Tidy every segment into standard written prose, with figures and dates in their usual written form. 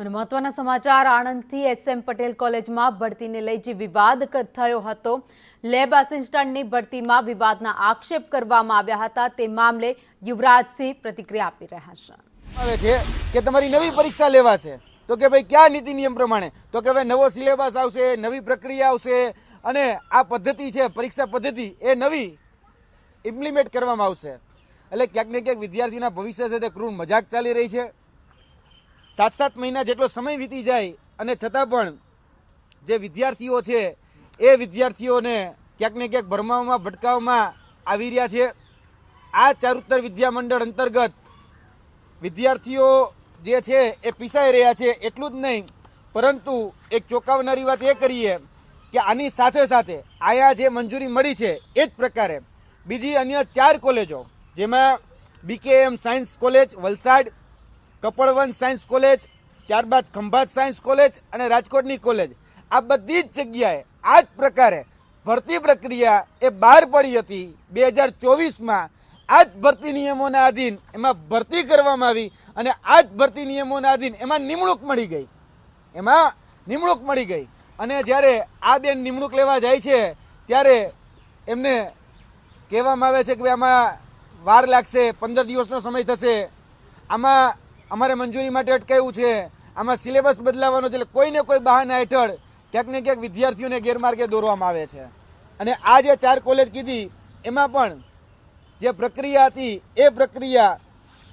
અને મહત્વના સમાચાર આણંદથી એસએમ પટેલ કોલેજમાં ભરતીને લઈ જે વિવાદ થયો હતો, લેબ આસિસ્ટન્ટની ભરતીમાં વિવાદના આક્ષેપ કરવામાં આવ્યા હતા, તે મામલે યુવરાજસિંહ પ્રતિક્રિયા આપી રહ્યા છે। આવે છે કે તમારી નવી પરીક્ષા લેવાશે, તો કે ભાઈ ક્યાં નીતિ નિયમ પ્રમાણે, તો કે ભાઈ નવો સિલેબસ આવશે, નવી પ્રક્રિયા આવશે અને આ પદ્ધતિ છે પરીક્ષા પદ્ધતિ એ નવી ઇમ્પ્લિમેન્ટ કરવામાં આવશે। એટલે ક્યાંક ને ક્યાંક વિદ્યાર્થીના ભવિષ્ય છે તે ક્રૂર મજાક ચાલી રહી છે। 7-7 મહિના જેટલો સમય વીતી જાય અને છતાં પણ જે વિદ્યાર્થીઓ છે એ વિદ્યાર્થીઓને ક્યાંક ને ક્યાંક ભરમાવવામાં ભટકાવવામાં આવી રહ્યા છે। આ ચારુતર વિદ્યા મંડળ અંતર્ગત વિદ્યાર્થીઓ જે છે એ પીસાઈ રહ્યા છે। એટલું જ નહીં, પરંતુ એક ચોંકાવનારી વાત એ કરીએ કે આની સાથે સાથે આયા જે મંજૂરી મળી છે એ જ પ્રકારે બીજી અન્ય 4 કોલેજો, જેમાં BKM science college Valsad, Kapadvanj science college, ત્યારબાદ ખંભાત સાયન્સ કોલેજ અને રાજકોટની કોલેજ, આ બધી જ જગ્યાએ આ જ પ્રકારે ભરતી પ્રક્રિયા એ બહાર પડી હતી। 2024માં આ જ ભરતી નિયમોના આધીન એમાં ભરતી કરવામાં આવી અને આ જ ભરતી નિયમોના આધીન એમાં નિમણૂક મળી ગઈ। અને જ્યારે આ બેન નિમણૂક લેવા જાય છે ત્યારે એમને કહેવામાં આવે છે કે ભાઈ આમાં વાર લાગશે, 15 દિવસનો સમય થશે, આમાં અમારે મંજૂરી માટે અટકાવ્યું છે, આમાં સિલેબસ બદલાવાનો છે। એટલે કોઈને કોઈ બહાના હેઠળ ક્યાંક ને ક્યાંક વિદ્યાર્થીઓને ગેરમાર્ગે દોરવામાં આવે છે। અને આ જે 4 કોલેજ કીધી એમાં પણ જે પ્રક્રિયા હતી એ પ્રક્રિયા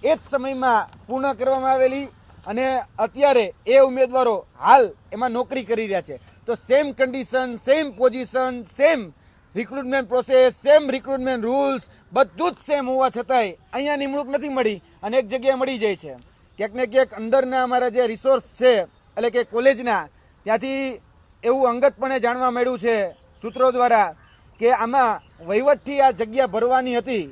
એ જ સમયમાં પૂર્ણ કરવામાં આવેલી અને અત્યારે એ ઉમેદવારો હાલ એમાં નોકરી કરી રહ્યા છે। તો same condition, same position, same recruitment process, same recruitment rules બધું જ સેમ હોવા છતાંય અહીંયા નિમણૂક નથી મળી અને એક જગ્યાએ મળી જાય છે। ક્યાંક ને ક્યાંક અંદરના અમારા જે રિસોર્સ છે એટલે કે કોલેજના, ત્યાંથી એવું અંગતપણે જાણવા મળ્યું છે સૂત્રો દ્વારા કે આમાં વહીવટથી આ જગ્યા ભરવાની હતી,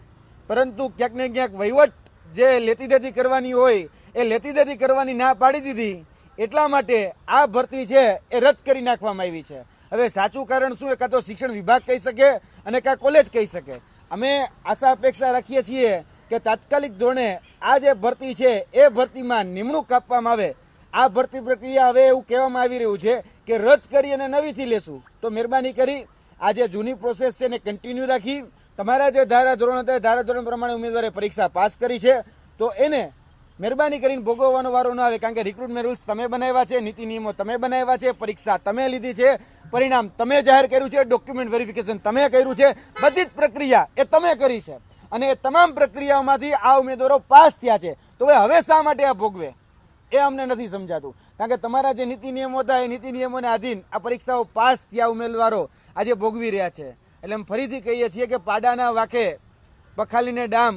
પરંતુ ક્યાંક ને ક્યાંક વહીવટ જે લેતી દેતી કરવાની હોય એ લેતી દેતી કરવાની ના પાડી દીધી, એટલા માટે આ ભરતી છે એ રદ કરી નાખવામાં આવી છે। હવે સાચું કારણ શું, કાં તો શિક્ષણ વિભાગ કહી શકે અને કાં કોલેજ કહી શકે। અમે આશા અપેક્ષા રાખીએ છીએ કે તાત્કાલિક ધોરણે આ જે ભરતી છે એ ભરતીમાં નિમણૂક આપવામાં આવે। આ ભરતી પ્રક્રિયા હવે એવું કહેવામાં આવી રહ્યું છે કે રદ કરી અને નવીથી લેશું, તો મહેરબાની કરી આ જે જૂની પ્રોસેસ છે એને કન્ટિન્યુ રાખી તમારા જે ધારાધોરણ હતા ધારાધોરણ પ્રમાણે ઉમેદવારે પરીક્ષા પાસ કરી છે તો એને મહેરબાની કરીને ભોગવવાનો વારો ન આવે, કારણ કે રિક્રુટમેન્ટ રૂલ્સ તમે બનાવ્યા છે, નીતિ નિયમો તમે બનાવ્યા છે, પરીક્ષા તમે લીધી છે, પરિણામ તમે જાહેર કર્યું છે, ડોક્યુમેન્ટ વેરિફિકેશન તમે કર્યું છે, બધી જ પ્રક્રિયા એ તમે કરી છે અને એ તમામ પ્રક્રિયાઓમાંથી આ ઉમેદવારો પાસ થયા છે। તો હવે શા માટે આ ભોગવે એ અમને નથી સમજાતું, કારણ કે તમારા જે નીતિ નિયમો હતા એ નીતિ નિયમોને આધીન આ પરીક્ષાઓ પાસ થયા ઉમેદવારો આજે ભોગવી રહ્યા છે। એટલે અમે ફરીથી કહીએ છીએ કે પાડાના વાંકે બખાલીને ડામ